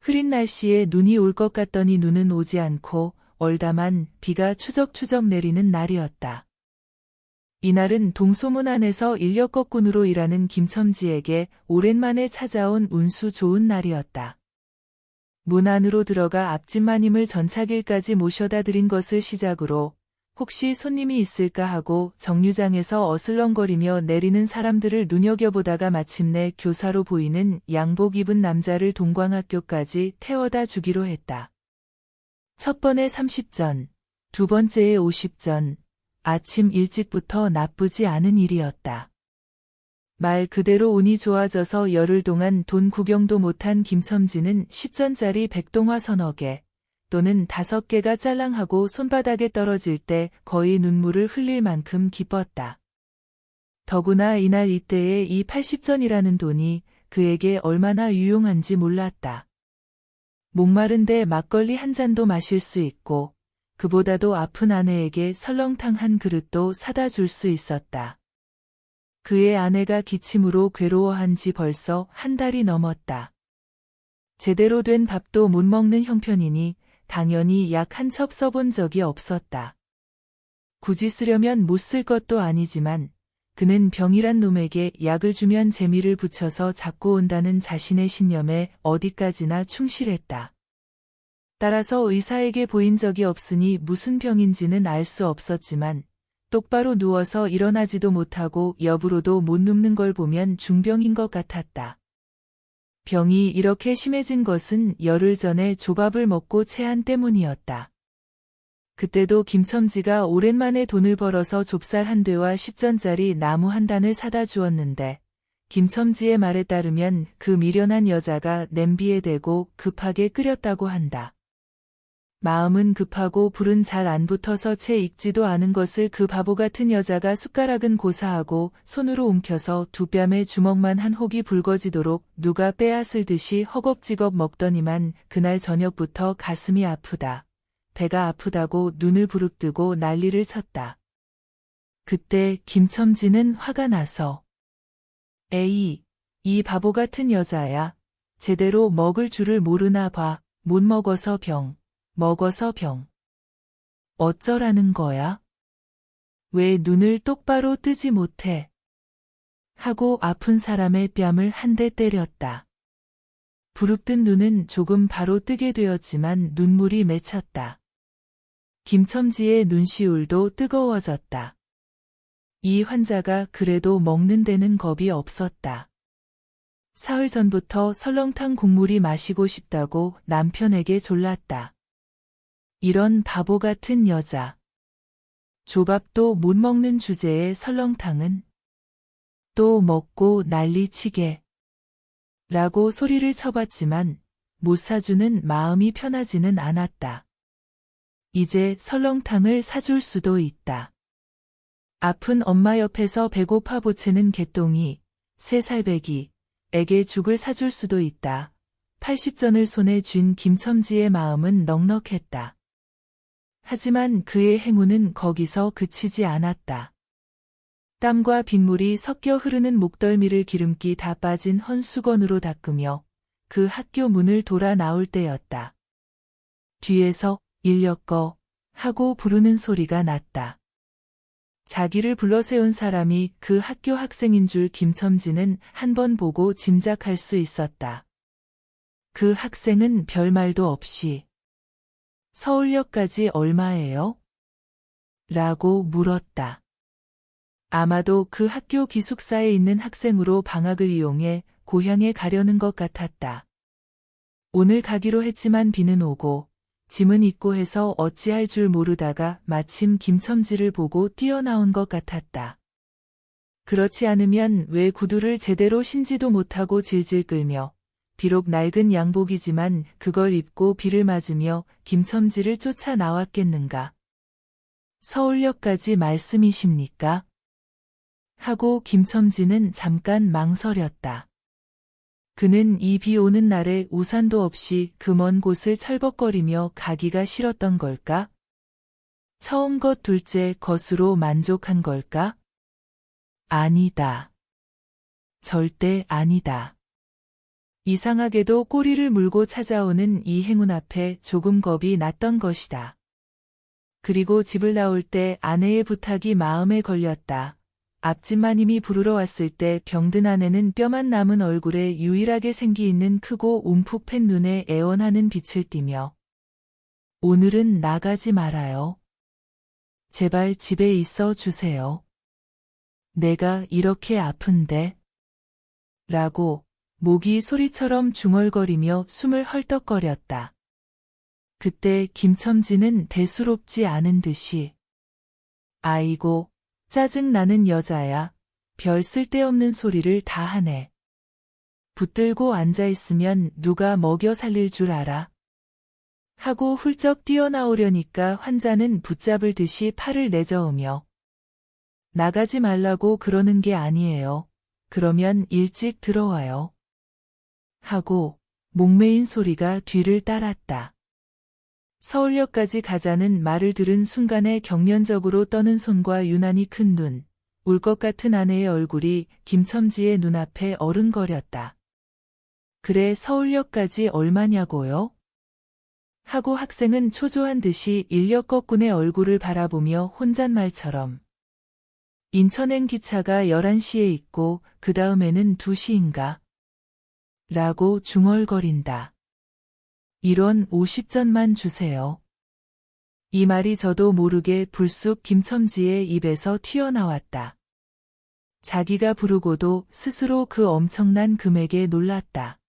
흐린 날씨에 눈이 올 것 같더니 눈은 오지 않고 얼다만 비가 추적추적 내리는 날이었다. 이날은 동소문 안에서 인력거꾼으로 일하는 김첨지에게 오랜만에 찾아온 운수 좋은 날이었다. 문 안으로 들어가 앞집 마님을 전차길까지 모셔다 드린 것을 시작으로 혹시 손님이 있을까 하고 정류장에서 어슬렁거리며 내리는 사람들을 눈여겨보다가 마침내 교사로 보이는 양복 입은 남자를 동광학교까지 태워다 주기로 했다. 첫 번에 30전, 두 번째에 50전, 아침 일찍부터 나쁘지 않은 일이었다. 말 그대로 운이 좋아져서 열흘 동안 돈 구경도 못한 김첨지는 10전짜리 백동화 서너 개, 또는 5개가 짤랑하고 손바닥에 떨어질 때 거의 눈물을 흘릴 만큼 기뻤다. 더구나 이날 이때에 이 80전이라는 돈이 그에게 얼마나 유용한지 몰랐다. 목마른데 막걸리 한 잔도 마실 수 있고 그보다도 아픈 아내에게 설렁탕 한 그릇도 사다 줄 수 있었다. 그의 아내가 기침으로 괴로워한 지 벌써 한 달이 넘었다. 제대로 된 밥도 못 먹는 형편이니 당연히 약 한 첩 써본 적이 없었다. 굳이 쓰려면 못 쓸 것도 아니지만 그는 병이란 놈에게 약을 주면 재미를 붙여서 잡고 온다는 자신의 신념에 어디까지나 충실했다. 따라서 의사에게 보인 적이 없으니 무슨 병인지는 알 수 없었지만 똑바로 누워서 일어나지도 못하고 옆으로도 못 눕는 걸 보면 중병인 것 같았다. 병이 이렇게 심해진 것은 열흘 전에 조밥을 먹고 체한 때문이었다. 그때도 김첨지가 오랜만에 돈을 벌어서 좁쌀 한 대와 10전짜리 나무 한 단을 사다 주었는데 김첨지의 말에 따르면 그 미련한 여자가 냄비에 대고 급하게 끓였다고 한다. 마음은 급하고 불은 잘 안 붙어서 채 익지도 않은 것을 그 바보 같은 여자가 숟가락은 고사하고 손으로 움켜서 두 뺨에 주먹만 한 혹이 붉어지도록 누가 빼앗을 듯이 허겁지겁 먹더니만 그날 저녁부터 가슴이 아프다. 배가 아프다고 눈을 부릅뜨고 난리를 쳤다. 그때 김첨지는 화가 나서 에이, 이 바보 같은 여자야. 제대로 먹을 줄을 모르나 봐. 못 먹어서 병. 먹어서 병. 어쩌라는 거야? 왜 눈을 똑바로 뜨지 못해? 하고 아픈 사람의 뺨을 한 대 때렸다. 부릅뜬 눈은 조금 바로 뜨게 되었지만 눈물이 맺혔다. 김첨지의 눈시울도 뜨거워졌다. 이 환자가 그래도 먹는 데는 겁이 없었다. 사흘 전부터 설렁탕 국물이 마시고 싶다고 남편에게 졸랐다. 이런 바보 같은 여자. 조밥도 못 먹는 주제에 설렁탕은 또 먹고 난리치게. 라고 소리를 쳐봤지만 못 사주는 마음이 편하지는 않았다. 이제 설렁탕을 사줄 수도 있다. 아픈 엄마 옆에서 배고파 보채는 개똥이 3살배기에게 죽을 사줄 수도 있다. 80전을 손에 쥔 김첨지의 마음은 넉넉했다. 하지만 그의 행운은 거기서 그치지 않았다. 땀과 빗물이 섞여 흐르는 목덜미를 기름기 다 빠진 헌수건으로 닦으며 그 학교 문을 돌아 나올 때였다. 뒤에서 인력거 하고 부르는 소리가 났다. 자기를 불러세운 사람이 그 학교 학생인 줄 김첨지는 한 번 보고 짐작할 수 있었다. 그 학생은 별말도 없이 서울역까지 얼마예요? 라고 물었다. 아마도 그 학교 기숙사에 있는 학생으로 방학을 이용해 고향에 가려는 것 같았다. 오늘 가기로 했지만 비는 오고 짐은 있고 해서 어찌할 줄 모르다가 마침 김첨지를 보고 뛰어나온 것 같았다. 그렇지 않으면 왜 구두를 제대로 신지도 못하고 질질 끌며 비록 낡은 양복이지만 그걸 입고 비를 맞으며 김첨지를 쫓아 나왔겠는가. 서울역까지 말씀이십니까? 하고 김첨지는 잠깐 망설였다. 그는 이 비 오는 날에 우산도 없이 그 먼 곳을 철벅거리며 가기가 싫었던 걸까? 처음 것 둘째 것으로 만족한 걸까? 아니다. 절대 아니다. 이상하게도 꼬리를 물고 찾아오는 이 행운 앞에 조금 겁이 났던 것이다. 그리고 집을 나올 때 아내의 부탁이 마음에 걸렸다. 앞집 마님이 부르러 왔을 때 병든 아내는 뼈만 남은 얼굴에 유일하게 생기 있는 크고 움푹 팬 눈에 애원하는 빛을 띠며 오늘은 나가지 말아요. 제발 집에 있어 주세요. 내가 이렇게 아픈데. 라고 목이 소리처럼 중얼거리며 숨을 헐떡거렸다. 그때 김첨지는 대수롭지 않은 듯이 아이고, 짜증나는 여자야. 별 쓸데없는 소리를 다 하네. 붙들고 앉아있으면 누가 먹여 살릴 줄 알아. 하고 훌쩍 뛰어나오려니까 환자는 붙잡을 듯이 팔을 내저으며 나가지 말라고 그러는 게 아니에요. 그러면 일찍 들어와요. 하고 목매인 소리가 뒤를 따랐다. 서울역까지 가자는 말을 들은 순간에 경련적으로 떠는 손과 유난히 큰 눈, 울 것 같은 아내의 얼굴이 김첨지의 눈앞에 어른거렸다. 그래 서울역까지 얼마냐고요? 하고 학생은 초조한 듯이 인력거꾼의 얼굴을 바라보며 혼잣말처럼 인천행 기차가 11시에 있고 그 다음에는 2시인가? 라고 중얼거린다. 1원 50전만 주세요. 이 말이 저도 모르게 불쑥 김첨지의 입에서 튀어나왔다. 자기가 부르고도 스스로 그 엄청난 금액에 놀랐다.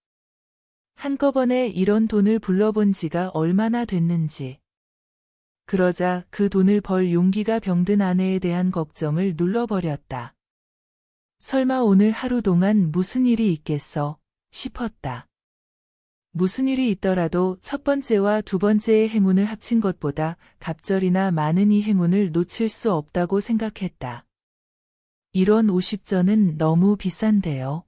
한꺼번에 이런 돈을 불러본 지가 얼마나 됐는지. 그러자 그 돈을 벌 용기가 병든 아내에 대한 걱정을 눌러버렸다. 설마 오늘 하루 동안 무슨 일이 있겠어 싶었다. 무슨 일이 있더라도 첫 번째와 두 번째의 행운을 합친 것보다 갑절이나 많은 이 행운을 놓칠 수 없다고 생각했다. 1원 50전은 너무 비싼데요.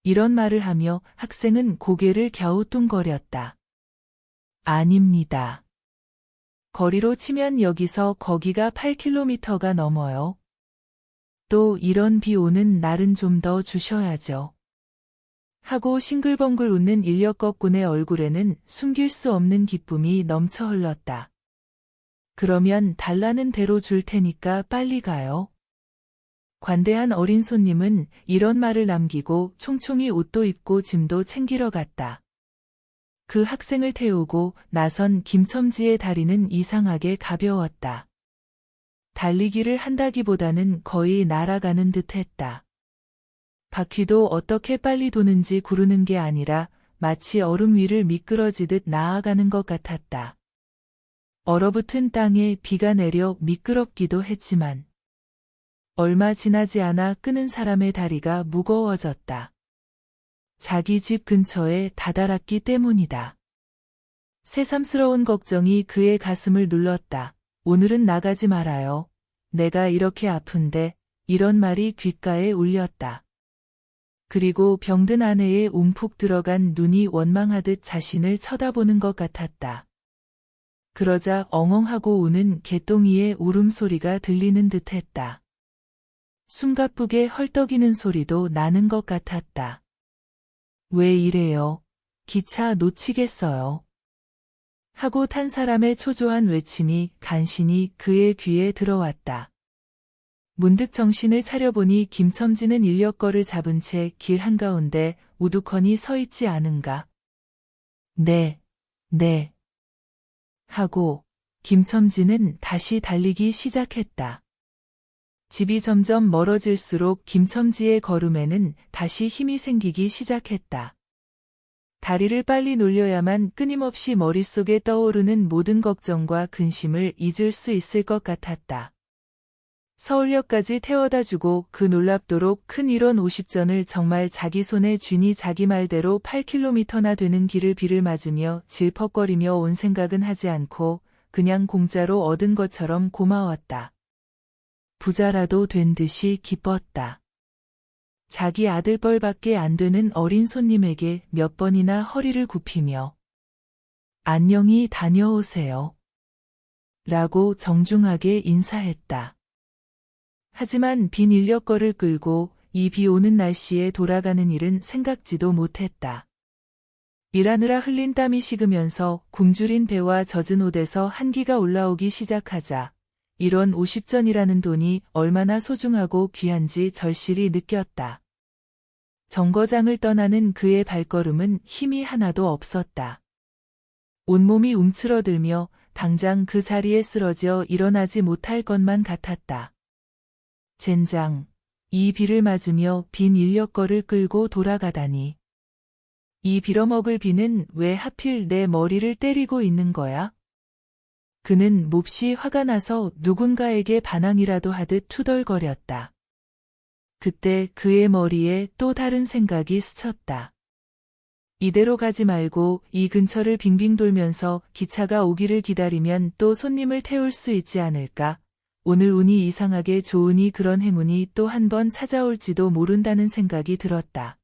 이런 말을 하며 학생은 고개를 갸우뚱거렸다. 아닙니다. 거리로 치면 여기서 거기가 8km가 넘어요. 또 이런 비 오는 날은 좀 더 주셔야죠. 하고 싱글벙글 웃는 인력거꾼의 얼굴에는 숨길 수 없는 기쁨이 넘쳐 흘렀다. 그러면 달라는 대로 줄 테니까 빨리 가요. 관대한 어린 손님은 이런 말을 남기고 총총히 옷도 입고 짐도 챙기러 갔다. 그 학생을 태우고 나선 김첨지의 다리는 이상하게 가벼웠다. 달리기를 한다기보다는 거의 날아가는 듯했다. 바퀴도 어떻게 빨리 도는지 구르는 게 아니라 마치 얼음 위를 미끄러지듯 나아가는 것 같았다. 얼어붙은 땅에 비가 내려 미끄럽기도 했지만 얼마 지나지 않아 끄는 사람의 다리가 무거워졌다. 자기 집 근처에 다다랐기 때문이다. 새삼스러운 걱정이 그의 가슴을 눌렀다. 오늘은 나가지 말아요. 내가 이렇게 아픈데 이런 말이 귓가에 울렸다. 그리고 병든 아내의 움푹 들어간 눈이 원망하듯 자신을 쳐다보는 것 같았다. 그러자 엉엉하고 우는 개똥이의 울음소리가 들리는 듯했다. 숨가쁘게 헐떡이는 소리도 나는 것 같았다. 왜 이래요? 기차 놓치겠어요. 하고 탄 사람의 초조한 외침이 간신히 그의 귀에 들어왔다. 문득 정신을 차려보니 김첨지는 인력거를 잡은 채 길 한가운데 우두커니 서 있지 않은가. 네. 하고 김첨지는 다시 달리기 시작했다. 집이 점점 멀어질수록 김첨지의 걸음에는 다시 힘이 생기기 시작했다. 다리를 빨리 놀려야만 끊임없이 머릿속에 떠오르는 모든 걱정과 근심을 잊을 수 있을 것 같았다. 서울역까지 태워다주고 그 놀랍도록 큰 1원 50전을 정말 자기 손에 쥐니 자기 말대로 8km나 되는 길을 비를 맞으며 질퍽거리며 온 생각은 하지 않고 그냥 공짜로 얻은 것처럼 고마웠다. 부자라도 된 듯이 기뻤다. 자기 아들뻘밖에 안 되는 어린 손님에게 몇 번이나 허리를 굽히며 안녕히 다녀오세요. 라고 정중하게 인사했다. 하지만 빈 인력거를 끌고 이 비 오는 날씨에 돌아가는 일은 생각지도 못했다. 일하느라 흘린 땀이 식으면서 굶주린 배와 젖은 옷에서 한기가 올라오기 시작하자 이런 50전이라는 돈이 얼마나 소중하고 귀한지 절실히 느꼈다. 정거장을 떠나는 그의 발걸음은 힘이 하나도 없었다. 온몸이 움츠러들며 당장 그 자리에 쓰러져 일어나지 못할 것만 같았다. 젠장, 이 비를 맞으며 빈 인력거를 끌고 돌아가다니. 이 빌어먹을 비는 왜 하필 내 머리를 때리고 있는 거야? 그는 몹시 화가 나서 누군가에게 반항이라도 하듯 투덜거렸다. 그때 그의 머리에 또 다른 생각이 스쳤다. 이대로 가지 말고 이 근처를 빙빙 돌면서 기차가 오기를 기다리면 또 손님을 태울 수 있지 않을까? 오늘 운이 이상하게 좋으니 그런 행운이 또 한 번 찾아올지도 모른다는 생각이 들었다.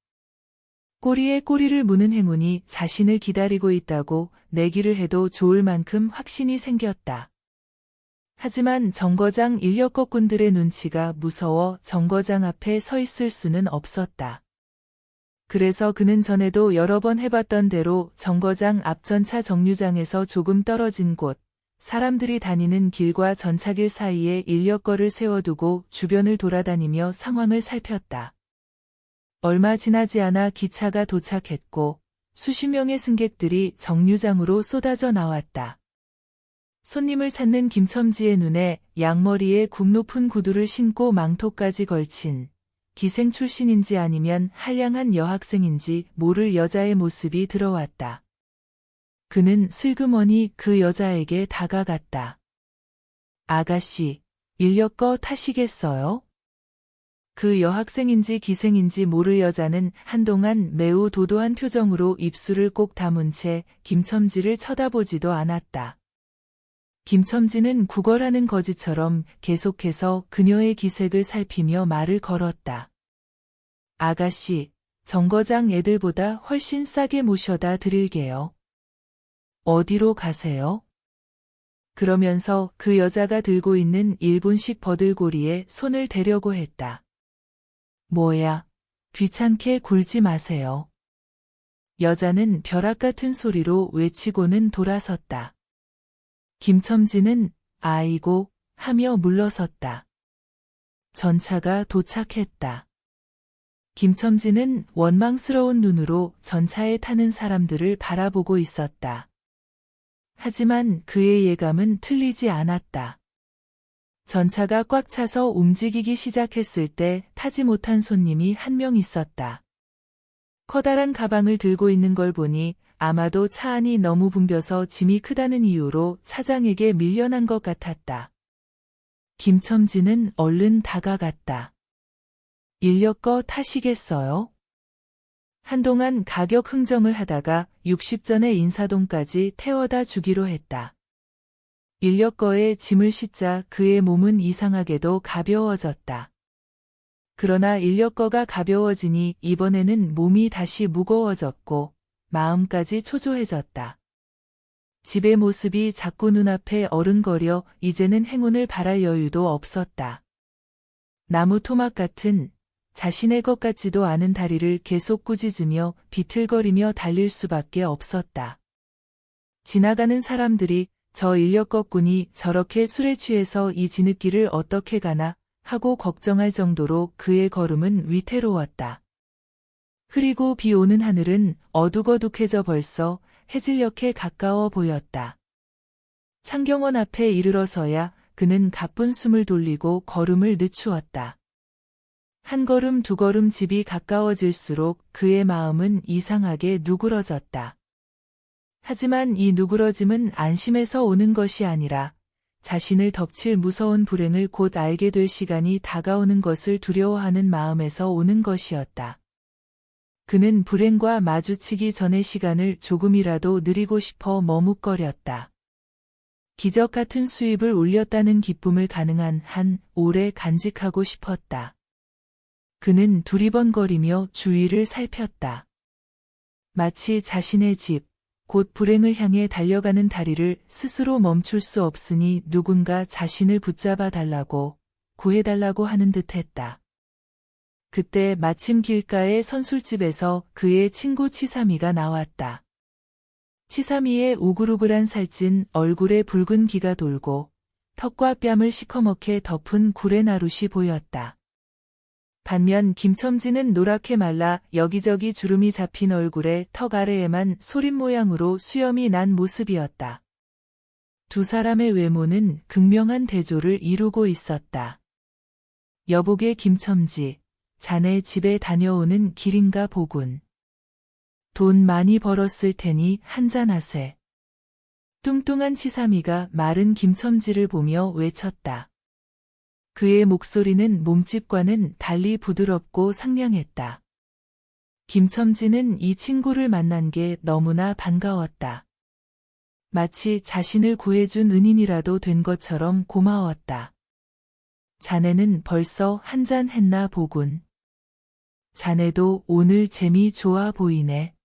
꼬리에 꼬리를 무는 행운이 자신을 기다리고 있다고 내기를 해도 좋을 만큼 확신이 생겼다. 하지만 정거장 인력거꾼들의 눈치가 무서워 정거장 앞에 서 있을 수는 없었다. 그래서 그는 전에도 여러 번 해봤던 대로 정거장 앞 전차 정류장에서 조금 떨어진 곳, 사람들이 다니는 길과 전차길 사이에 인력거를 세워두고 주변을 돌아다니며 상황을 살폈다. 얼마 지나지 않아 기차가 도착했고 수십 명의 승객들이 정류장으로 쏟아져 나왔다. 손님을 찾는 김첨지의 눈에 양머리에 굽 높은 구두를 신고 망토까지 걸친 기생 출신인지 아니면 한량한 여학생인지 모를 여자의 모습이 들어왔다. 그는 슬그머니 그 여자에게 다가갔다. 아가씨, 인력거 타시겠어요? 그 여학생인지 기생인지 모를 여자는 한동안 매우 도도한 표정으로 입술을 꼭 다문 채 김첨지를 쳐다보지도 않았다. 김첨지는 구걸하는 거지처럼 계속해서 그녀의 기색을 살피며 말을 걸었다. 아가씨, 정거장 애들보다 훨씬 싸게 모셔다 드릴게요. 어디로 가세요? 그러면서 그 여자가 들고 있는 일본식 버들고리에 손을 대려고 했다. 뭐야, 귀찮게 굴지 마세요. 여자는 벼락 같은 소리로 외치고는 돌아섰다. 김첨지는 아이고 하며 물러섰다. 전차가 도착했다. 김첨지는 원망스러운 눈으로 전차에 타는 사람들을 바라보고 있었다. 하지만 그의 예감은 틀리지 않았다. 전차가 꽉 차서 움직이기 시작했을 때 타지 못한 손님이 한 명 있었다. 커다란 가방을 들고 있는 걸 보니 아마도 차 안이 너무 붐벼서 짐이 크다는 이유로 차장에게 밀려난 것 같았다. 김첨지는 얼른 다가갔다. 인력거 타시겠어요? 한동안 가격 흥정을 하다가 60전의 인사동까지 태워다 주기로 했다. 인력거에 짐을 싣자 그의 몸은 이상하게도 가벼워졌다. 그러나 인력거가 가벼워지니 이번에는 몸이 다시 무거워졌고 마음까지 초조해졌다. 집의 모습이 자꾸 눈앞에 어른거려 이제는 행운을 바랄 여유도 없었다. 나무 토막 같은 자신의 것 같지도 않은 다리를 계속 꾸짖으며 비틀거리며 달릴 수밖에 없었다. 지나가는 사람들이 저 인력거꾼이 저렇게 술에 취해서 이 지느길을 어떻게 가나 하고 걱정할 정도로 그의 걸음은 위태로웠다. 흐리고 비 오는 하늘은 어둑어둑해져 벌써 해질녘에 가까워 보였다. 창경원 앞에 이르러서야 그는 가쁜 숨을 돌리고 걸음을 늦추었다. 한 걸음 두 걸음 집이 가까워질수록 그의 마음은 이상하게 누그러졌다. 하지만 이 누그러짐은 안심해서 오는 것이 아니라 자신을 덮칠 무서운 불행을 곧 알게 될 시간이 다가오는 것을 두려워하는 마음에서 오는 것이었다. 그는 불행과 마주치기 전의 시간을 조금이라도 누리고 싶어 머뭇거렸다. 기적 같은 수입을 올렸다는 기쁨을 가능한 한 오래 간직하고 싶었다. 그는 두리번거리며 주위를 살폈다. 마치 자신의 집, 곧 불행을 향해 달려가는 다리를 스스로 멈출 수 없으니 누군가 자신을 붙잡아 달라고, 구해달라고 하는 듯 했다. 그때 마침 길가의 선술집에서 그의 친구 치삼이가 나왔다. 치삼이의 우글우글한 살찐 얼굴에 붉은 기가 돌고 턱과 뺨을 시커멓게 덮은 구레나룻이 보였다. 반면 김첨지는 노랗게 말라 여기저기 주름이 잡힌 얼굴에 턱 아래에만 소림 모양으로 수염이 난 모습이었다. 두 사람의 외모는 극명한 대조를 이루고 있었다. 여보게 김첨지, 자네 집에 다녀오는 길인가 보군. 돈 많이 벌었을 테니 한잔하세. 뚱뚱한 치삼이가 마른 김첨지를 보며 외쳤다. 그의 목소리는 몸집과는 달리 부드럽고 상냥했다. 김첨지는 이 친구를 만난 게 너무나 반가웠다. 마치 자신을 구해준 은인이라도 된 것처럼 고마웠다. 자네는 벌써 한잔 했나 보군. 자네도 오늘 재미 좋아 보이네.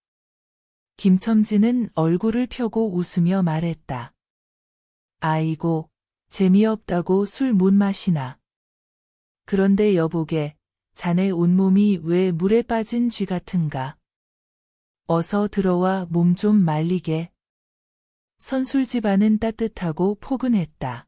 김첨지는 얼굴을 펴고 웃으며 말했다. 아이고, 재미없다고 술 못 마시나. 그런데 여보게, 자네 온몸이 왜 물에 빠진 쥐 같은가. 어서 들어와 몸 좀 말리게. 선술집 안은 따뜻하고 포근했다.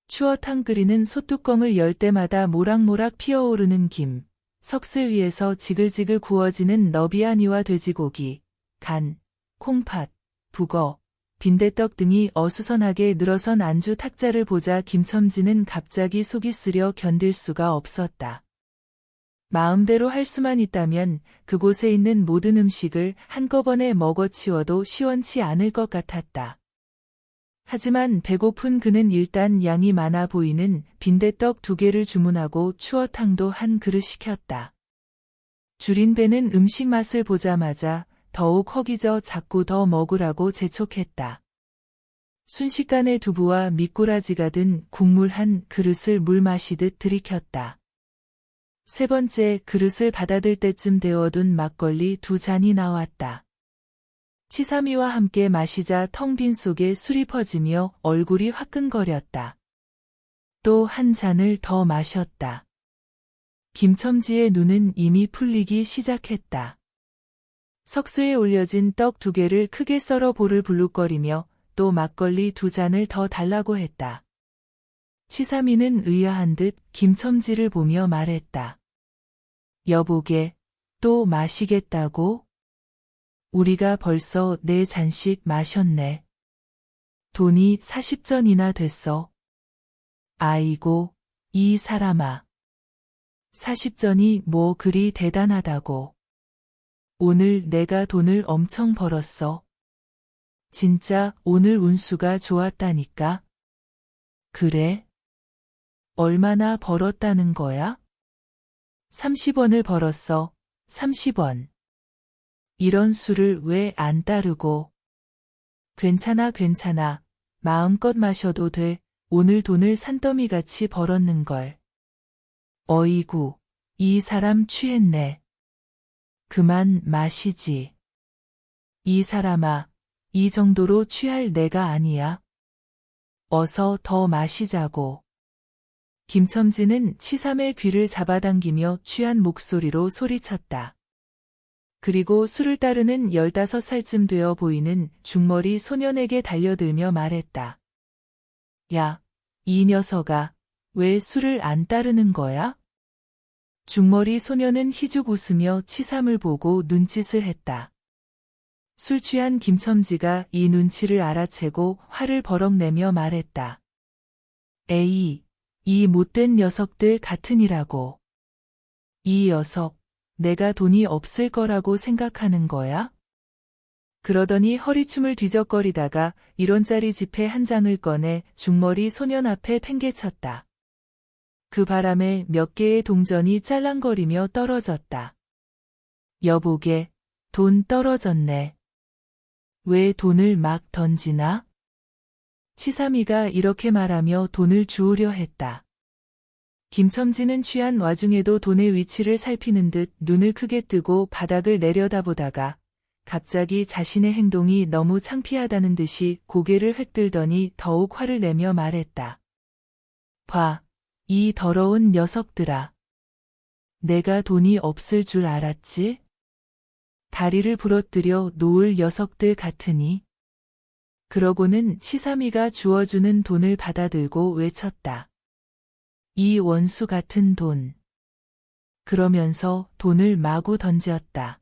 추어탕 끓이는 솥뚜껑을 열 때마다 모락모락 피어오르는 김, 석쇠 위에서 지글지글 구워지는 너비아니와 돼지고기, 간, 콩팥, 북어, 빈대떡 등이 어수선하게 늘어선 안주 탁자를 보자 김첨지는 갑자기 속이 쓰려 견딜 수가 없었다. 마음대로 할 수만 있다면 그곳에 있는 모든 음식을 한꺼번에 먹어치워도 시원치 않을 것 같았다. 하지만 배고픈 그는 일단 양이 많아 보이는 빈대떡 2개를 주문하고 추어탕도 한 그릇 시켰다. 줄인 배는 음식 맛을 보자마자 더욱 허기져 자꾸 더 먹으라고 재촉했다. 순식간에 두부와 미꾸라지가 든 국물 한 그릇을 물 마시듯 들이켰다. 세 번째 그릇을 받아들 때쯤 데워둔 막걸리 2잔이 나왔다. 치삼이와 함께 마시자 텅 빈 속에 술이 퍼지며 얼굴이 화끈거렸다. 또 한 잔을 더 마셨다. 김첨지의 눈은 이미 풀리기 시작했다. 석쇠에 올려진 떡 2개를 크게 썰어 볼을 불룩거리며 또 막걸리 2잔을 더 달라고 했다. 치삼이는 의아한 듯 김첨지를 보며 말했다. 여보게, 또 마시겠다고? 우리가 벌써 4잔씩 마셨네. 돈이 40전이나 됐어. 아이고, 이 사람아. 40전이 뭐 그리 대단하다고. 오늘 내가 돈을 엄청 벌었어. 진짜 오늘 운수가 좋았다니까. 그래? 얼마나 벌었다는 거야? 30원을 벌었어. 30원. 이런 수를 왜 안 따르고. 괜찮아 괜찮아. 마음껏 마셔도 돼. 오늘 돈을 산더미같이 벌었는걸. 어이구, 이 사람 취했네. 그만 마시지. 이 사람아, 이 정도로 취할 내가 아니야. 어서 더 마시자고. 김첨지는 치삼의 귀를 잡아당기며 취한 목소리로 소리쳤다. 그리고 술을 따르는 15살쯤 되어 보이는 중머리 소년에게 달려들며 말했다. 야, 이 녀석아, 왜 술을 안 따르는 거야? 중머리 소년은 희죽 웃으며 치삼을 보고 눈짓을 했다. 술 취한 김첨지가 이 눈치를 알아채고 화를 버럭 내며 말했다. 에이, 이 못된 녀석들 같으니라고. 이 녀석, 내가 돈이 없을 거라고 생각하는 거야? 그러더니 허리춤을 뒤적거리다가 1원짜리 지폐 한 장을 꺼내 중머리 소년 앞에 팽개쳤다. 그 바람에 몇 개의 동전이 짤랑거리며 떨어졌다. 여보게, 돈 떨어졌네. 왜 돈을 막 던지나? 치삼이가 이렇게 말하며 돈을 주우려 했다. 김첨지는 취한 와중에도 돈의 위치를 살피는 듯 눈을 크게 뜨고 바닥을 내려다보다가 갑자기 자신의 행동이 너무 창피하다는 듯이 고개를 획 들더니 더욱 화를 내며 말했다. 봐, 이 더러운 녀석들아. 내가 돈이 없을 줄 알았지? 다리를 부러뜨려 놓을 녀석들 같으니. 그러고는 치삼이가 주어주는 돈을 받아들고 외쳤다. 이 원수 같은 돈. 그러면서 돈을 마구 던졌다.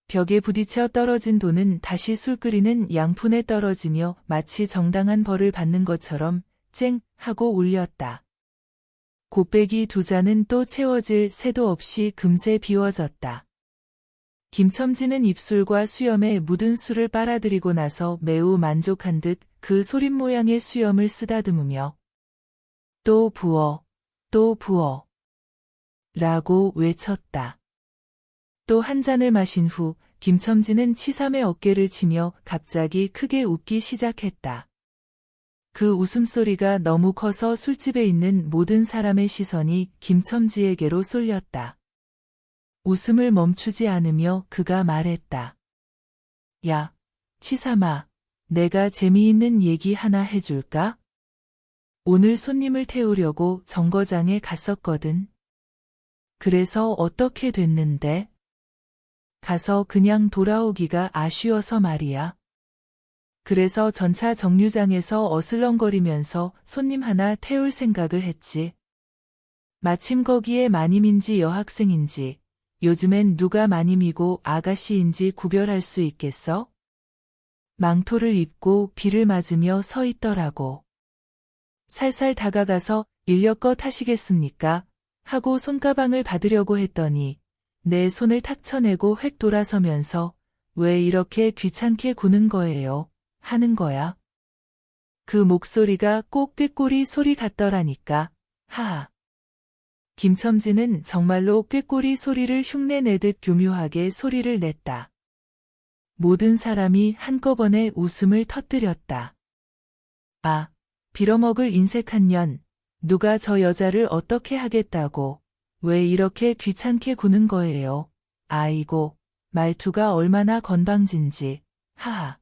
벽에 부딪혀 떨어진 돈은 다시 술 끓이는 양푼에 떨어지며 마치 정당한 벌을 받는 것처럼 쨍 하고 울렸다. 곱빼기 두 잔은 또 채워질 새도 없이 금세 비워졌다. 김첨지는 입술과 수염에 묻은 술을 빨아들이고 나서 매우 만족한 듯 그 소림 모양의 수염을 쓰다듬으며 또 부어, 또 부어 라고 외쳤다. 또 한 잔을 마신 후 김첨지는 치삼의 어깨를 치며 갑자기 크게 웃기 시작했다. 그 웃음소리가 너무 커서 술집에 있는 모든 사람의 시선이 김첨지에게로 쏠렸다. 웃음을 멈추지 않으며 그가 말했다. 야, 치삼아, 내가 재미있는 얘기 하나 해줄까? 오늘 손님을 태우려고 정거장에 갔었거든. 그래서 어떻게 됐는데? 가서 그냥 돌아오기가 아쉬워서 말이야. 그래서 전차 정류장에서 어슬렁거리면서 손님 하나 태울 생각을 했지. 마침 거기에 마님인지 여학생인지 요즘엔 누가 마님이고 아가씨인지 구별할 수 있겠어? 망토를 입고 비를 맞으며 서 있더라고. 살살 다가가서 인력거 타시겠습니까? 하고 손가방을 받으려고 했더니 내 손을 탁 쳐내고 획 돌아서면서 왜 이렇게 귀찮게 구는 거예요? 하는 거야. 그 목소리가 꼭 꾀꼬리 소리 같더라니까. 하하. 김첨지는 정말로 꾀꼬리 소리를 흉내내듯 교묘하게 소리를 냈다. 모든 사람이 한꺼번에 웃음을 터뜨렸다. 아, 빌어먹을 인색한 년, 누가 저 여자를 어떻게 하겠다고, 왜 이렇게 귀찮게 구는 거예요? 아이고, 말투가 얼마나 건방진지, 하하.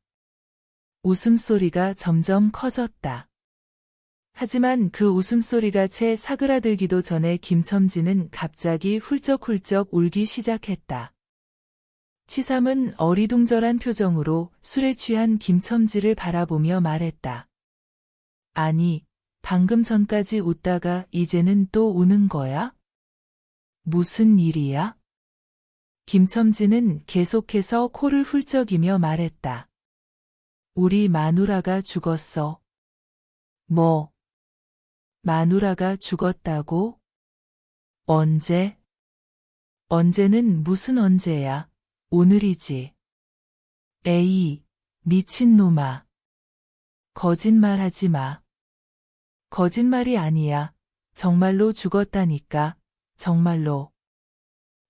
웃음소리가 점점 커졌다. 하지만 그 웃음소리가 채 사그라들기도 전에 김첨지는 갑자기 훌쩍훌쩍 울기 시작했다. 치삼은 어리둥절한 표정으로 술에 취한 김첨지를 바라보며 말했다. 아니, 방금 전까지 웃다가 이제는 또 우는 거야? 무슨 일이야? 김첨지는 계속해서 코를 훌쩍이며 말했다. 우리 마누라가 죽었어. 뭐? 마누라가 죽었다고? 언제? 언제는 무슨 언제야? 오늘이지. 에이, 미친놈아. 거짓말하지 마. 거짓말이 아니야. 정말로 죽었다니까. 정말로.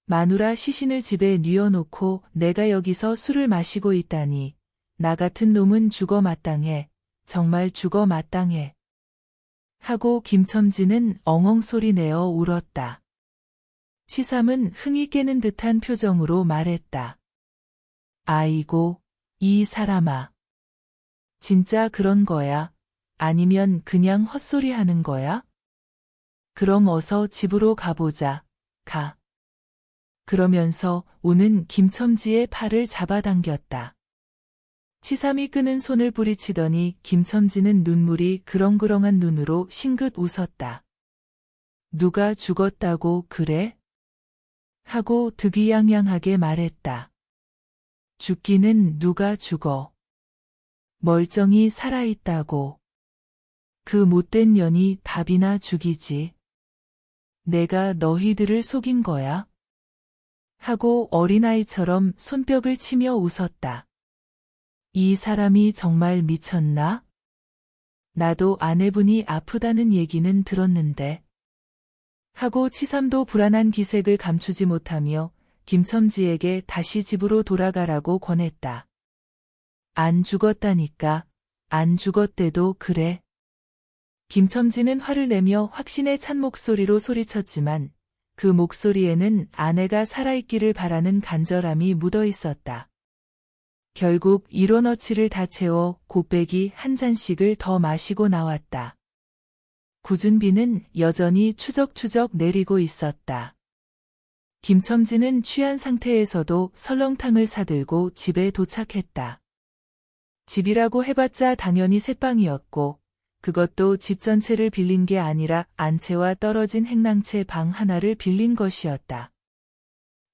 마누라 시신을 집에 뉘어놓고 내가 여기서 술을 마시고 있다니. 나 같은 놈은 죽어 마땅해. 정말 죽어 마땅해. 하고 김첨지는 엉엉 소리 내어 울었다. 치삼은 흥이 깨는 듯한 표정으로 말했다. 아이고, 이 사람아. 진짜 그런 거야? 아니면 그냥 헛소리 하는 거야? 그럼 어서 집으로 가보자. 가. 그러면서 우는 김첨지의 팔을 잡아당겼다. 치삼이 끄는 손을 뿌리치더니 김첨지는 눈물이 그렁그렁한 눈으로 싱긋 웃었다. 누가 죽었다고 그래? 하고 득이양양하게 말했다. 죽기는 누가 죽어. 멀쩡히 살아있다고. 그 못된 년이 밥이나 죽이지. 내가 너희들을 속인 거야? 하고 어린아이처럼 손뼉을 치며 웃었다. 이 사람이 정말 미쳤나? 나도 아내분이 아프다는 얘기는 들었는데. 하고 치삼도 불안한 기색을 감추지 못하며 김첨지에게 다시 집으로 돌아가라고 권했다. 안 죽었다니까. 안 죽었대도 그래. 김첨지는 화를 내며 확신에 찬 목소리로 소리쳤지만 그 목소리에는 아내가 살아있기를 바라는 간절함이 묻어 있었다. 결국 1원어치를 다 채워 곱빼기 한 잔씩을 더 마시고 나왔다. 굳은 비는 여전히 추적추적 내리고 있었다. 김첨지는 취한 상태에서도 설렁탕을 사들고 집에 도착했다. 집이라고 해봤자 당연히 새방이었고 그것도 집 전체를 빌린 게 아니라 안채와 떨어진 행랑채 방 하나를 빌린 것이었다.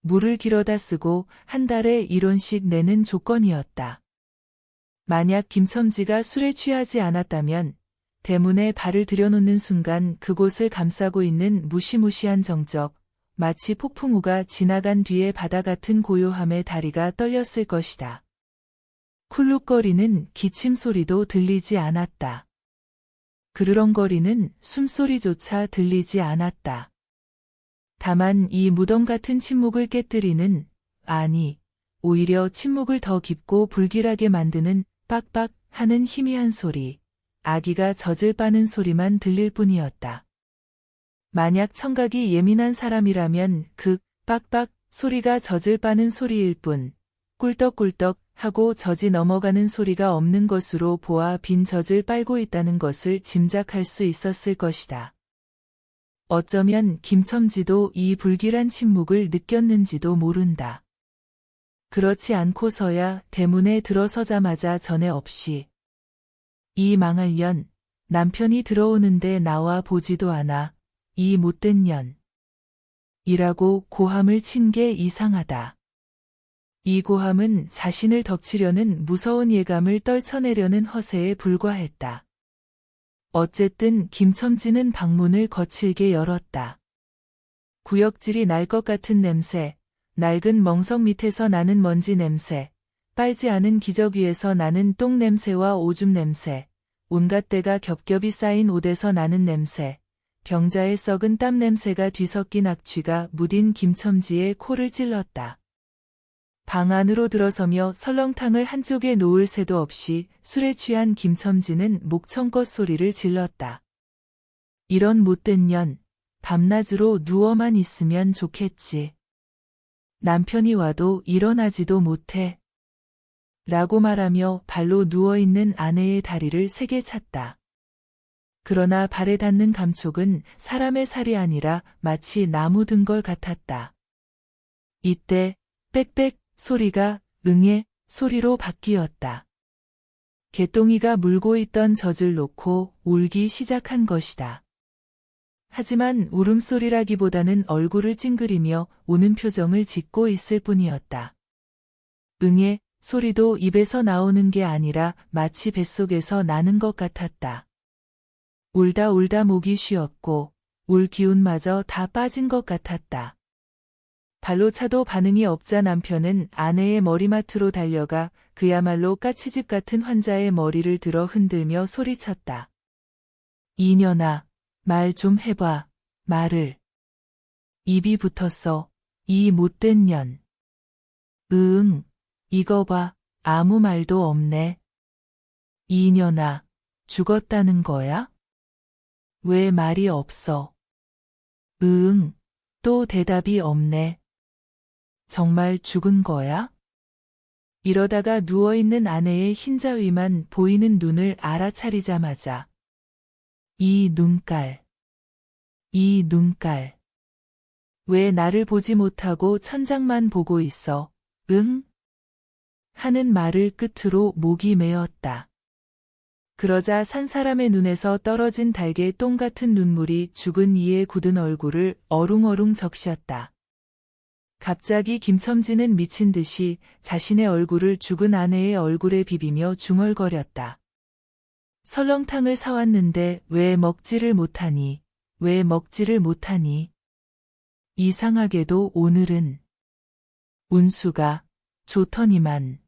물을 길어다 쓰고 한 달에 1원씩 내는 조건이었다. 만약 김첨지가 술에 취하지 않았다면 대문에 발을 들여놓는 순간 그곳을 감싸고 있는 무시무시한 정적, 마치 폭풍우가 지나간 뒤에 바다 같은 고요함에 다리가 떨렸을 것이다. 쿨룩거리는 기침 소리도 들리지 않았다. 그르렁거리는 숨소리조차 들리지 않았다. 다만 이 무덤 같은 침묵을 깨뜨리는, 아니, 오히려 침묵을 더 깊고 불길하게 만드는 빡빡 하는 희미한 소리, 아기가 젖을 빠는 소리만 들릴 뿐이었다. 만약 청각이 예민한 사람이라면 그 빡빡 소리가 젖을 빠는 소리일 뿐, 꿀떡꿀떡 하고 젖이 넘어가는 소리가 없는 것으로 보아 빈 젖을 빨고 있다는 것을 짐작할 수 있었을 것이다. 어쩌면 김첨지도 이 불길한 침묵을 느꼈는지도 모른다. 그렇지 않고서야 대문에 들어서자마자 전에 없이 이 망할 년, 남편이 들어오는데 나와 보지도 않아, 이 못된 년 이라고 고함을 친 게 이상하다. 이 고함은 자신을 덮치려는 무서운 예감을 떨쳐내려는 허세에 불과했다. 어쨌든 김첨지는 방문을 거칠게 열었다. 구역질이 날 것 같은 냄새, 낡은 멍석 밑에서 나는 먼지 냄새, 빨지 않은 기적 위에서 나는 똥 냄새와 오줌 냄새, 온갖 때가 겹겹이 쌓인 옷에서 나는 냄새, 병자의 썩은 땀 냄새가 뒤섞인 악취가 무딘 김첨지의 코를 찔렀다. 방 안으로 들어서며 설렁탕을 한쪽에 놓을 새도 없이 술에 취한 김첨지는 목청껏 소리를 질렀다. 이런 못된 년, 밤낮으로 누워만 있으면 좋겠지. 남편이 와도 일어나지도 못해. 라고 말하며 발로 누워있는 아내의 다리를 세게 찼다. 그러나 발에 닿는 감촉은 사람의 살이 아니라 마치 나무 든 걸 같았다. 이때 빽빽 소리가 응의 소리로 바뀌었다. 개똥이가 물고 있던 젖을 놓고 울기 시작한 것이다. 하지만 울음소리라기보다는 얼굴을 찡그리며 우는 표정을 짓고 있을 뿐이었다. 응의 소리도 입에서 나오는 게 아니라 마치 뱃속에서 나는 것 같았다. 울다 울다 목이 쉬었고 울 기운마저 다 빠진 것 같았다. 발로 차도 반응이 없자 남편은 아내의 머리맡으로 달려가 그야말로 까치집 같은 환자의 머리를 들어 흔들며 소리쳤다. 이년아, 말 좀 해봐, 말을. 입이 붙었어, 이 못된 년. 응, 이거 봐, 아무 말도 없네. 이년아, 죽었다는 거야? 왜 말이 없어? 응, 또 대답이 없네. 정말 죽은 거야? 이러다가 누워있는 아내의 흰자 위만 보이는 눈을 알아차리자마자 이 눈깔. 왜 나를 보지 못하고 천장만 보고 있어, 응? 하는 말을 끝으로 목이 메었다. 그러자 산 사람의 눈에서 떨어진 달개 똥 같은 눈물이 죽은 이의 굳은 얼굴을 어룽어룽 적셨다. 갑자기 김첨지는 미친 듯이 자신의 얼굴을 죽은 아내의 얼굴에 비비며 중얼거렸다. 설렁탕을 사왔는데 왜 먹지를 못하니? 왜 먹지를 못하니? 이상하게도 오늘은 운수가 좋더니만.